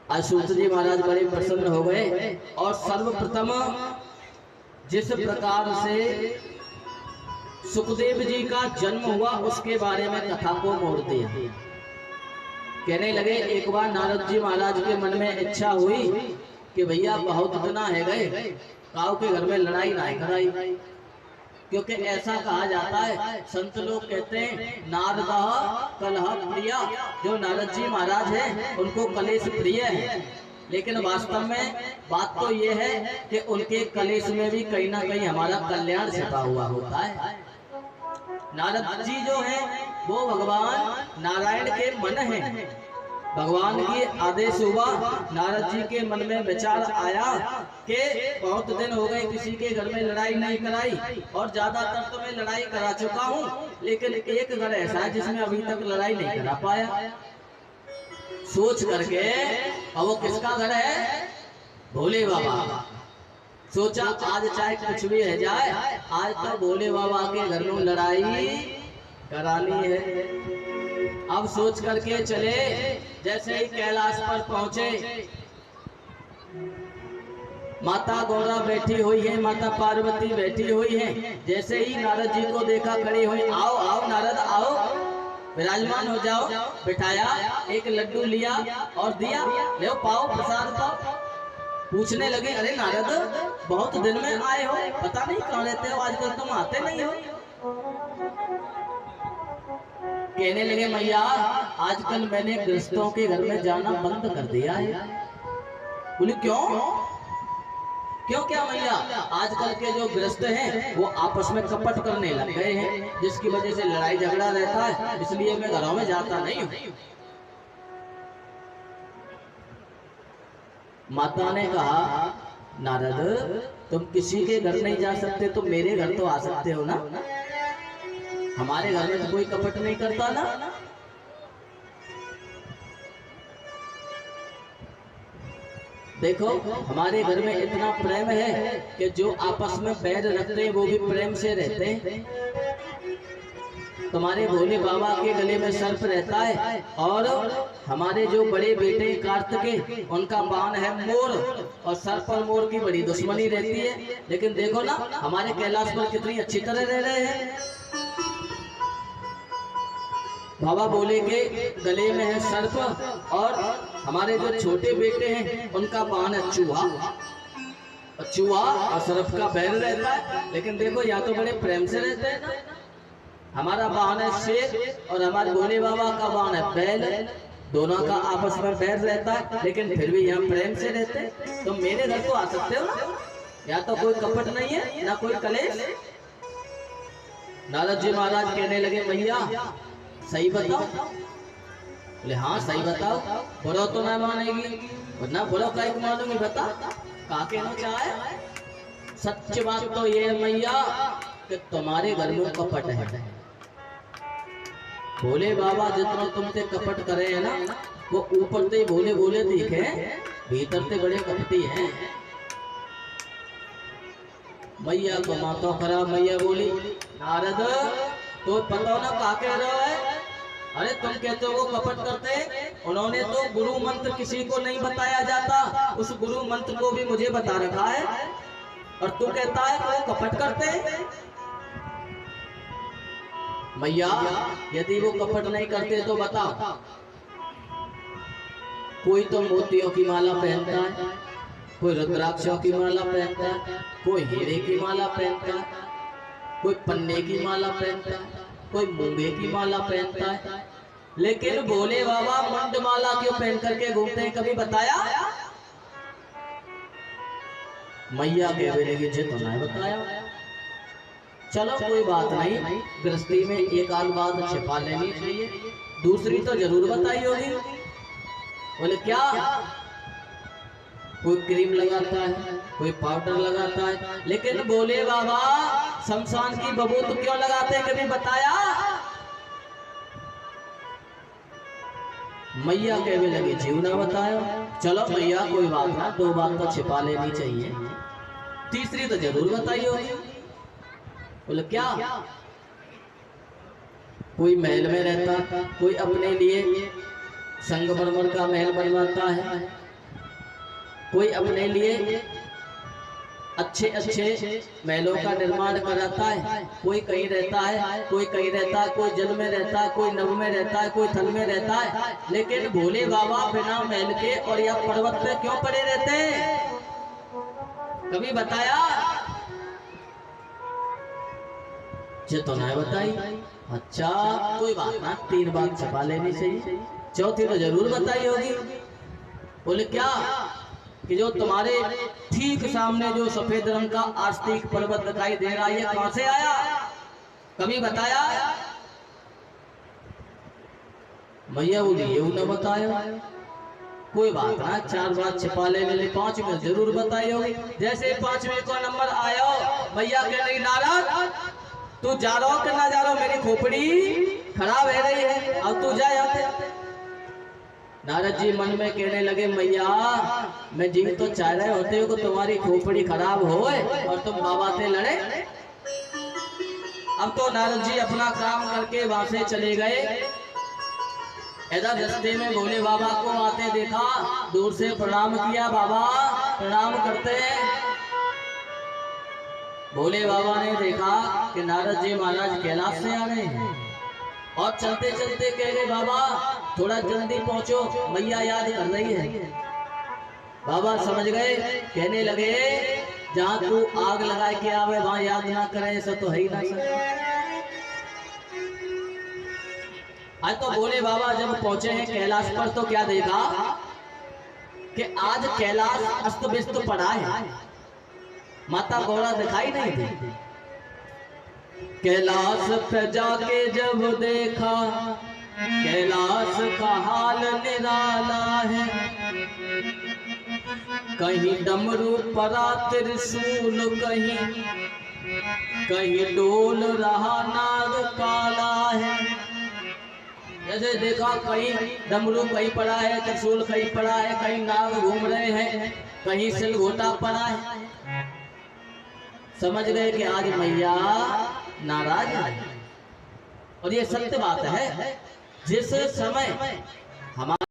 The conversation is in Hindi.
आज सूत जी महाराज बड़े प्रसन्न हो गए और सर्वप्रथम जिस प्रकार से सुखदेव जी का जन्म हुआ उसके बारे में कथा को मोड़ दिया। कहने लगे एक बार नारद जी महाराज के मन में इच्छा हुई कि भैया बहुत दिन है गए काऊ के घर में लड़ाई ना कराई, क्योंकि ऐसा कहा जाता है, संत लोग कहते हैं नारद कलह प्रिय, जो नारद जी महाराज हैं उनको कलेश प्रिय है। लेकिन वास्तव में बात तो ये है कि उनके कलेश में भी कहीं ना कहीं हमारा कल्याण छिपा हुआ होता है। नारद जी जो हैं वो भगवान नारायण के मन हैं। भगवान की आदेश हुआ, नारद जी के मन में विचार आया कि बहुत दिन हो गए किसी के घर में लड़ाई नहीं कराई और ज्यादातर तो मैं लड़ाई करा चुका हूँ, लेकिन एक घर ऐसा है जिसमें अभी तक लड़ाई नहीं करा पाया। सोच करके, और वो किसका घर है? भोले बाबा। सोचा आज चाहे कुछ भी रह जाए, आज तो भोले बाबा के घर में लड़ाई करानी है। अब सोच करके चले, जैसे ही कैलाश पर पहुंचे, माता गौरा बैठी हुई है, माता पार्वती बैठी हुई है। जैसे ही नारद जी को देखा खड़ी हुई, आओ आओ नारद आओ, विराजमान हो जाओ। बिठाया, एक लड्डू लिया और दिया, ले पाओ प्रसाद पाओ। पूछने लगे, अरे नारद बहुत दिन में आए हो, पता नहीं कहाँ रहते हो, आजकल तुम आते नहीं हो। कहने लगे मैया आजकल मैंने गृहस्थों के घर में जाना बंद कर दिया है। बोले क्यों? क्यों क्या मैया? आजकल के जो गृहस्थ हैं वो आपस में कपट करने लग गए हैं, जिसकी वजह से लड़ाई झगड़ा रहता है, इसलिए मैं घरों में जाता नहीं हूँ। माता ने कहा, नारद तुम किसी के घर नहीं जा सकते तो मेरे घर तो आ सकते हो ना, हमारे घर में तो कोई कपट नहीं करता ना। देखो हमारे घर में इतना प्रेम है कि जो आपस में बैर रखते हैं वो भी प्रेम से रहते हैं। तुम्हारे भोले बाबा के गले में सर्प रहता है और हमारे जो बड़े बेटे कार्तिक उनका बाण है मोर, और सर्प और मोर की बड़ी दुश्मनी रहती है। लेकिन देखो ना हमारे कैलाश पर कितनी अच्छी तरह रह रहे हैं। बाबा बोले के गले में है सर्प और हमारे जो छोटे बेटे हैं उनका बाण है चूहा, और चूहा और सर्प का बैर रहता है। लेकिन देखो या तो बड़े प्रेम से रहते हैं ना, हमारा बाण है शेर और हमारे भोले बाबा का बाण है बैल, दोनों का आपस में बैर रहता है, लेकिन फिर भी हम प्रेम से रहते हैं। तो मेरे घर तो आ सकते हो ना, या तो कोई कपट नहीं है ना कोई कलेश। नारद जी महाराज कहने लगे भैया सही बताओ। बोले हाँ सही बताओ, बुरा तो ना मानेगी, वरना बुरा का एक मानूंगी, बता काके न चाहे। सच्ची बात तो ये है मैया कि तुम्हारे घर में कपट है। भोले बाबा जितना तुमसे कपट करे है ना, वो ऊपर से भोले भोले दिखे, भीतर से बड़े कपटी हैं। मैया को माता खराब। मैया बोली, नारद तो पता ना का कह रहा है? अरे तुम कहते हो वो कपट करते, उन्होंने तो गुरु मंत्र किसी को नहीं बताया जाता, उस गुरु मंत्र को भी मुझे बता रखा है, और तू कहता है कि वो कपट करते। मैया यदि वो कपट नहीं करते तो बताओ। कोई तो मोतियों की माला पहनता है, कोई रुद्राक्षों की माला पहनता है, कोई हीरे की माला पहनता है, कोई पन्ने की माला पहनता है, कोई मूंगे की माला पहनता है, लेकिन भोले बाबा मुंड माला क्यों पहन करके घूमते हैं, कभी बताया? मैया के बेटे की जिद नहीं बताया। चलो कोई बात नहीं, गृहस्थी में एक आध बात छिपा लेनी चाहिए, दूसरी तो जरूर बताई होगी। बोले क्या? कोई क्रीम लगाता है, कोई पाउडर लगाता है, लेकिन भोले बाबा शमशान की बबूत क्यों लगाते हैं, कभी बताया? मैया कहने लगी जीव ना बताया। चलो मैया कोई बात ना, दो बात तो छिपा लेनी चाहिए, तीसरी तो जरूर बताई होगी। बोले क्या? कोई महल में रहता, कोई अपने लिए संगमरमर का महल बनवाता है, कोई अपने लिए अच्छे अच्छे महलों का निर्माण कराता है, कोई कहीं रहता है, कोई कहीं रहता है, कोई जल में रहता है, कोई नभ में रहता है, कोई थल में रहता है। लेकिन भोले बाबा बिना महल के और या पर्वत पे क्यों पड़े रहते हैं? कभी बताया? ये तो नहीं बताई। अच्छा कोई बात ना, 3 बात छपा लेनी चाहिए, चौथी तो जरूर बताई होगी। बोले क्या? कि जो तुम्हारे ठीक सामने जो सफेद रंग का आस्तिक पर्वत दिखाई दे रहा है, ये कहां से आया? कभी बताया? मैया बोली ये न बताया। कोई बात ना, 4 बात छिपा लेने, 5 में जरूर बताई होगी। जैसे 5वें को नंबर आया, मैया कह रही नारद तू जा रहा हो कि ना जा रहा हो, मेरी खोपड़ी खराब है रही है, अब तू जा यहाँ पे। नारद जी मन में कहने लगे मैया मैं जी तो चाह रहे होते हो कि तुम्हारी खोपड़ी खराब हो और तुम बाबा से लड़े। अब तो नारद जी अपना काम करके वहां से चले गए। इधर रास्ते में भोले बाबा को आते देखा, दूर से प्रणाम किया, बाबा प्रणाम करते हैं। भोले बाबा ने देखा कि नारद जी महाराज कैलाश से आ रहे हैं और चलते चलते कह गए बाबा थोड़ा जल्दी पहुंचो, मैया याद कर रही है। बाबा समझ गए, कहने लगे जहां तू आग लगा के आवे वहां याद ना करे, ऐसा तो है ही नहीं। आज तो भोले बाबा जब पहुंचे हैं कैलाश पर तो क्या देखा कि आज कैलाश अस्त व्यस्त पड़ा है, माता गौरा दिखाई नहीं दी। कैलाश पे जाके जब देखा कैलाश का हाल निराला है, कहीं डमरू परा त्रिशूल, कहीं डोल रहा नाग काला है। जैसे देखा कहीं डमरू कहीं पड़ा है, त्रिशूल कहीं पड़ा है, कहीं नाग घूम रहे हैं, कहीं सिलघोटा पड़ा है। समझ गए कि आज मैया नाराज है। और ये सत्य बात है, जिस समय हमारा